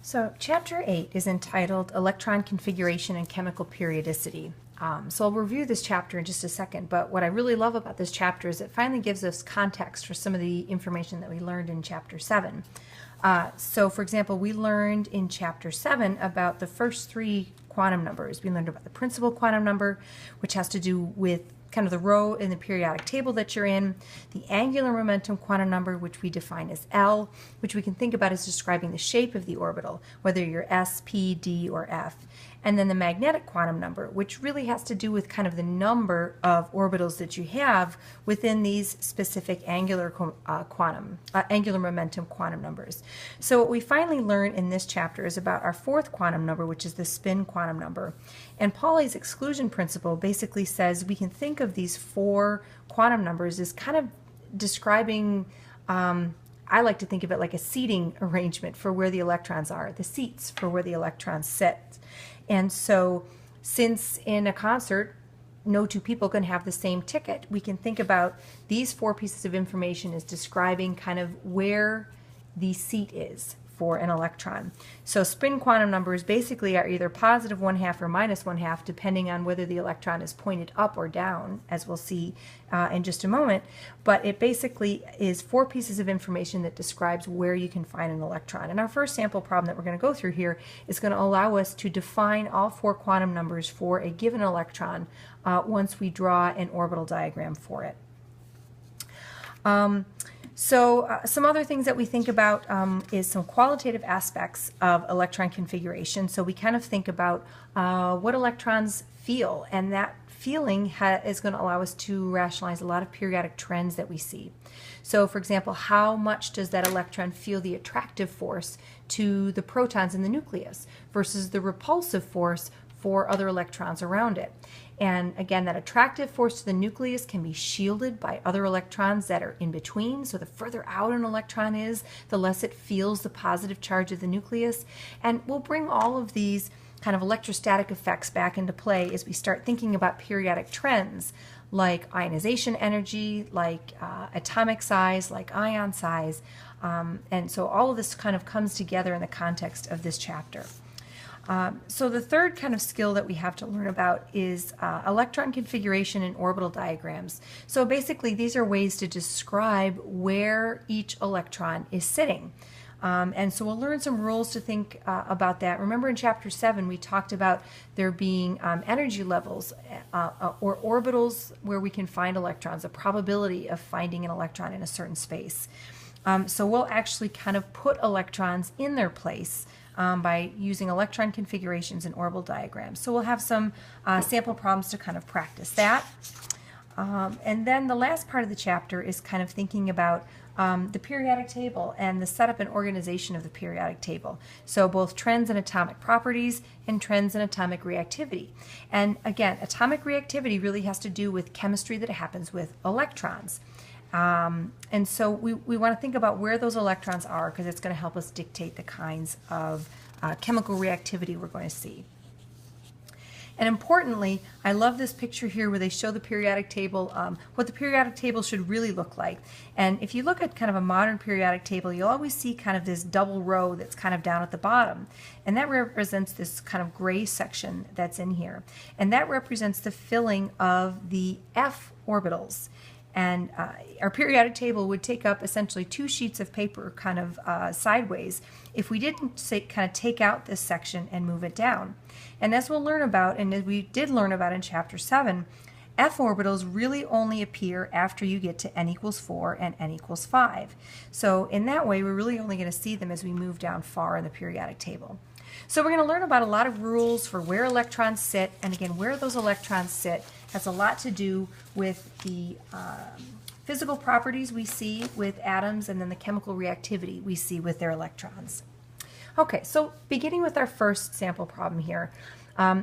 So Chapter 8 is entitled Electron Configuration and Chemical Periodicity. So I'll review this chapter in just a second, but what I really love about this chapter is it finally gives us context for some of the information that we learned in Chapter 7. So for example, we learned in Chapter 7 about the first three quantum numbers. We learned about the principal quantum number, which has to do with kind of the row in the periodic table that you're in, the angular momentum quantum number, which we define as L, which we can think about as describing the shape of the orbital, whether you're S, P, D, or F, and then the magnetic quantum number, which really has to do with kind of the number of orbitals that you have within these specific angular momentum quantum numbers. So what we finally learn in this chapter is about our fourth quantum number, which is the spin quantum number. And Pauli's exclusion principle basically says we can think of these four quantum numbers as kind of describing, I like to think of it like a seating arrangement for where the electrons are, the seats for where the electrons sit. And so since in a concert no two people can have the same ticket, we can think about these four pieces of information as describing kind of where the seat is for an electron. So spin quantum numbers basically are either positive 1/2 or minus 1/2, depending on whether the electron is pointed up or down, as we'll see in just a moment. But it basically is four pieces of information that describes where you can find an electron. And our first sample problem that we're going to go through here is going to allow us to define all four quantum numbers for a given electron once we draw an orbital diagram for it. Some other things that we think about is some qualitative aspects of electron configuration. So we kind of think about what electrons feel, and that feeling is going to allow us to rationalize a lot of periodic trends that we see. So for example, how much does that electron feel the attractive force to the protons in the nucleus versus the repulsive force for other electrons around it? And again, that attractive force to the nucleus can be shielded by other electrons that are in between. So the further out an electron is, the less it feels the positive charge of the nucleus. And we'll bring all of these kind of electrostatic effects back into play as we start thinking about periodic trends like ionization energy, like atomic size, like ion size. And so all of this kind of comes together in the context of this chapter. So the third kind of skill that we have to learn about is electron configuration and orbital diagrams. So basically these are ways to describe where each electron is sitting. And so we'll learn some rules to think about that. Remember in Chapter 7 we talked about there being energy levels or orbitals where we can find electrons, a probability of finding an electron in a certain space. So we'll actually kind of put electrons in their place by using electron configurations and orbital diagrams. So we'll have some sample problems to kind of practice that. And then the last part of the chapter is kind of thinking about the periodic table and the setup and organization of the periodic table. So both trends in atomic properties and trends in atomic reactivity. And again, atomic reactivity really has to do with chemistry that happens with electrons. And so we want to think about where those electrons are because it's going to help us dictate the kinds of chemical reactivity we're going to see. And importantly, I love this picture here where they show the periodic table, what the periodic table should really look like. And if you look at kind of a modern periodic table, you'll always see kind of this double row that's kind of down at the bottom. And that represents this kind of gray section that's in here. And that represents the filling of the F orbitals. And our periodic table would take up essentially two sheets of paper kind of sideways if we didn't kind of take out this section and move it down. And as we'll learn about, and as we did learn about in Chapter 7, F orbitals really only appear after you get to n equals 4 and n equals 5. So in that way, we're really only going to see them as we move down far in the periodic table. So we're going to learn about a lot of rules for where electrons sit, and again, where those electrons sit has a lot to do with the physical properties we see with atoms and then the chemical reactivity we see with their electrons. Okay, so beginning with our first sample problem here,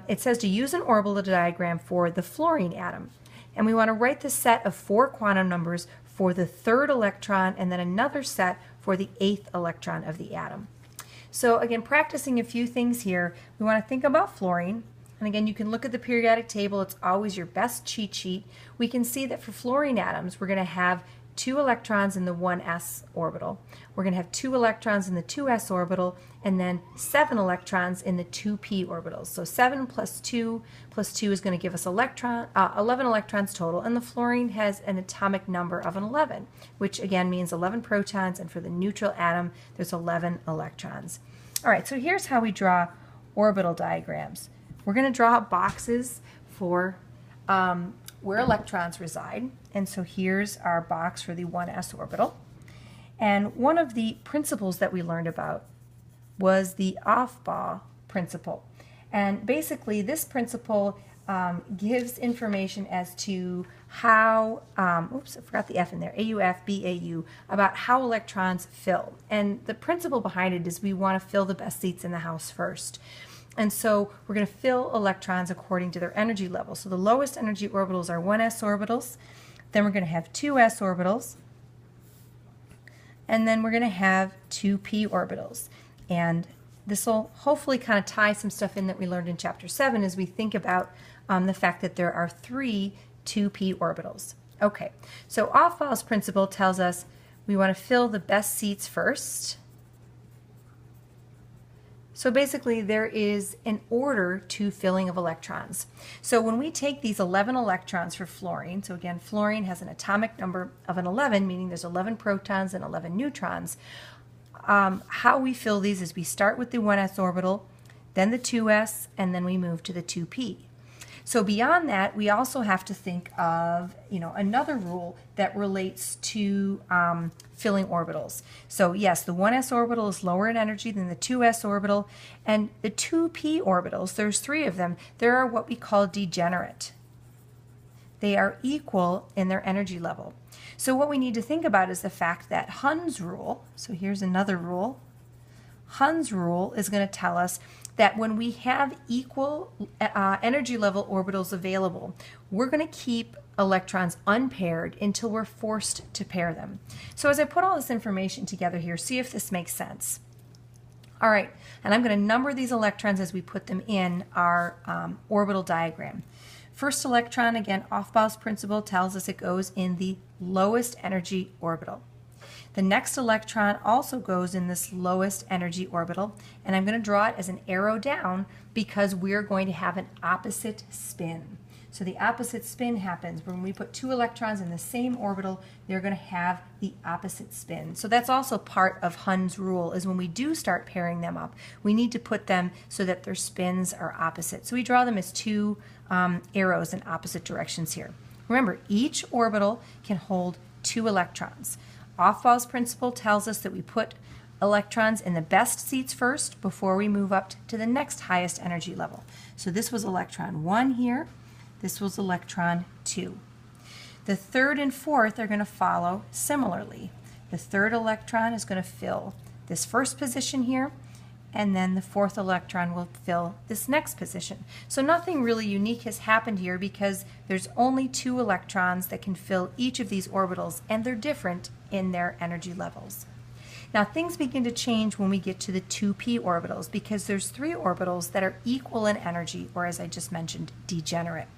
it says to use an orbital diagram for the fluorine atom. And we want to write the set of four quantum numbers for the third electron and then another set for the 8th electron of the atom. So again, practicing a few things here, we want to think about fluorine. And again, you can look at the periodic table. It's always your best cheat sheet. We can see that for fluorine atoms, we're going to have 2 electrons in the 1s orbital. We're going to have 2 electrons in the 2s orbital, and then 7 electrons in the 2p orbitals. So 7 plus 2 is going to give us 11 electrons total, and the fluorine has an atomic number of an 11, which again means 11 protons, and for the neutral atom, there's 11 electrons. All right, so here's how we draw orbital diagrams. We're going to draw boxes for where electrons reside, and so here's our box for the 1s orbital. And one of the principles that we learned about was the Aufbau Principle. And basically this principle gives information as to how, oops, I forgot the F in there, AUF, BAU, about how electrons fill. And the principle behind it is we want to fill the best seats in the house first. And so we're going to fill electrons according to their energy level. So the lowest energy orbitals are 1s orbitals, then we're going to have 2s orbitals, and then we're going to have 2p orbitals. And this will hopefully kind of tie some stuff in that we learned in Chapter 7 as we think about the fact that there are 3 2p orbitals. Okay, so Aufbau's principle tells us we want to fill the best seats first. So basically there is an order to filling of electrons. So when we take these 11 electrons for fluorine, so again fluorine has an atomic number of an 11, meaning there's 11 protons and 11 neutrons. How we fill these is we start with the 1s orbital, then the 2s, and then we move to the 2p. So beyond that, we also have to think of, another rule that relates to filling orbitals. So yes, the 1s orbital is lower in energy than the 2s orbital, and the 2p orbitals, there's 3 of them, they are what we call degenerate. They are equal in their energy level. So what we need to think about is the fact that Hund's rule, so here's another rule, Hund's rule is going to tell us that when we have equal energy level orbitals available, we're going to keep electrons unpaired until we're forced to pair them. So as I put all this information together here, see if this makes sense. All right, and I'm going to number these electrons as we put them in our orbital diagram. First electron, again, Aufbau's principle tells us it goes in the lowest energy orbital. The next electron also goes in this lowest energy orbital, and I'm going to draw it as an arrow down because we're going to have an opposite spin. So the opposite spin happens when we put 2 electrons in the same orbital, they're going to have the opposite spin. So that's also part of Hund's rule, is when we do start pairing them up, we need to put them so that their spins are opposite. So we draw them as 2 arrows in opposite directions here. Remember, each orbital can hold 2 electrons. Aufbau's principle tells us that we put electrons in the best seats first before we move up to the next highest energy level. So this was electron 1 here. This was electron 2. The third and fourth are going to follow similarly. The third electron is going to fill this first position here, and then the fourth electron will fill this next position. So nothing really unique has happened here because there's only 2 electrons that can fill each of these orbitals, and they're different in their energy levels. Now things begin to change when we get to the 2p orbitals because there's 3 orbitals that are equal in energy, or as I just mentioned, degenerate.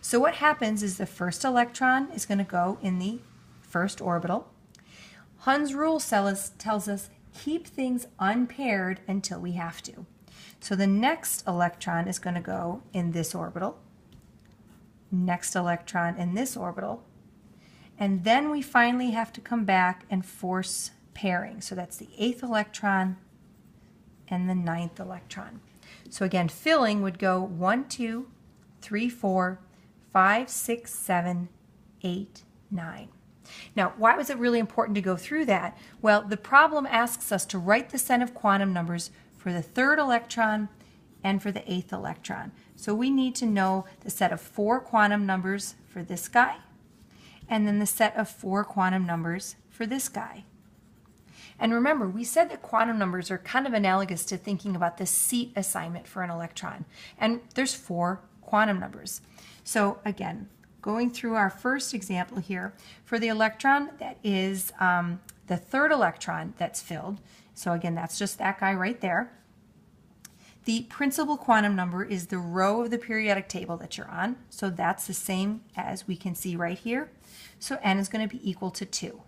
So what happens is the first electron is going to go in the first orbital. Hund's rule tells us keep things unpaired until we have to. So the next electron is going to go in this orbital, next electron in this orbital, and then we finally have to come back and force pairing. So that's the 8th electron and the 9th electron. So again, filling would go 1, 2, 3, 4, 5, 6, 7, 8, 9. Now, why was it really important to go through that? Well, the problem asks us to write the set of quantum numbers for the 3rd electron and for the 8th electron. So we need to know the set of 4 quantum numbers for this guy, and then the set of 4 quantum numbers for this guy. And remember, we said that quantum numbers are kind of analogous to thinking about the seat assignment for an electron. And there's 4 quantum numbers. So again, going through our first example here, for the electron that is the 3rd electron that's filled, so again, that's just that guy right there. The principal quantum number is the row of the periodic table that you're on. So that's the same as we can see right here. So n is going to be equal to 2.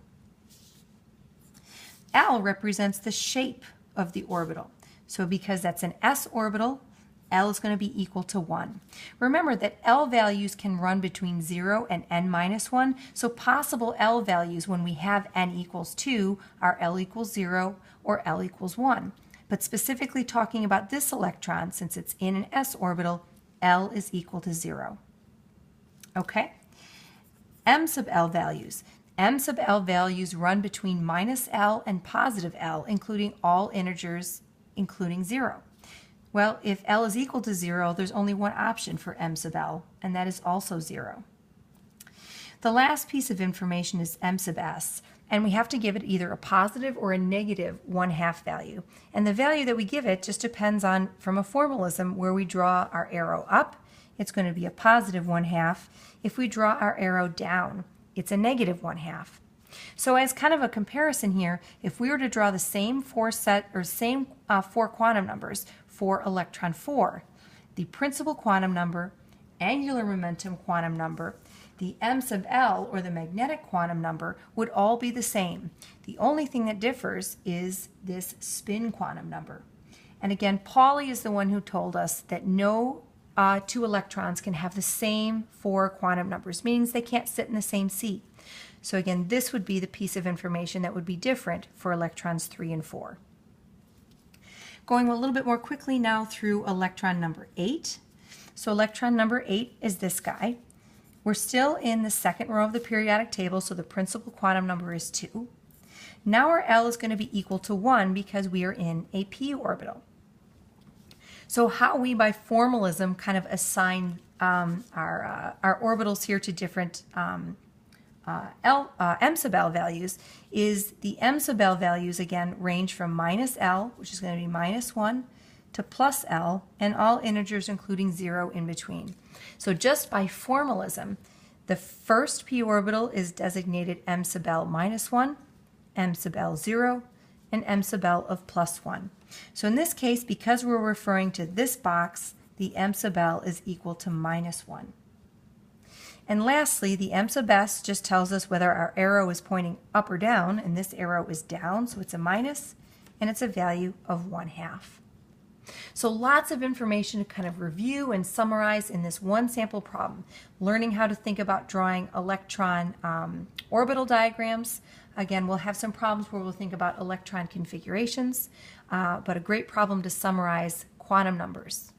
L represents the shape of the orbital. So because that's an s orbital, L is going to be equal to 1. Remember that L values can run between 0 and n minus 1. So possible L values when we have n equals 2 are L equals 0 or L equals 1. But specifically talking about this electron, since it's in an s orbital, L is equal to 0. Okay? M sub L values. M sub L values run between minus L and positive L, including all integers, including 0. Well, if L is equal to 0, there's only one option for M sub L, and that is also 0. The last piece of information is M sub S, and we have to give it either a positive or a negative 1/2 value. And the value that we give it just depends on, from a formalism, where we draw our arrow up, it's going to be a positive 1/2. If we draw our arrow down, it's a negative 1/2. So as kind of a comparison here, if we were to draw the same four quantum numbers for electron 4, the principal quantum number, angular momentum quantum number, the M sub L, or the magnetic quantum number, would all be the same. The only thing that differs is this spin quantum number. And again, Pauli is the one who told us that no two electrons can have the same 4 quantum numbers, meaning they can't sit in the same seat. So again, this would be the piece of information that would be different for electrons 3 and 4. Going a little bit more quickly now through electron number 8. So electron number 8 is this guy. We're still in the second row of the periodic table, so the principal quantum number is 2. Now our L is going to be equal to 1 because we are in a p orbital. So how we, by formalism, kind of assign our orbitals here to different M sub L values is the M sub L values, again, range from minus L, which is going to be minus 1, to plus L, and all integers including 0 in between. So just by formalism, the first p orbital is designated M sub L minus 1, M sub L 0, and M sub L of plus 1. So in this case, because we're referring to this box, the M sub L is equal to minus 1. And lastly, the M sub S just tells us whether our arrow is pointing up or down, and this arrow is down, so it's a minus, and it's a value of 1/2. So lots of information to kind of review and summarize in this one sample problem. Learning how to think about drawing electron orbital diagrams. Again, we'll have some problems where we'll think about electron configurations, but a great problem to summarize quantum numbers.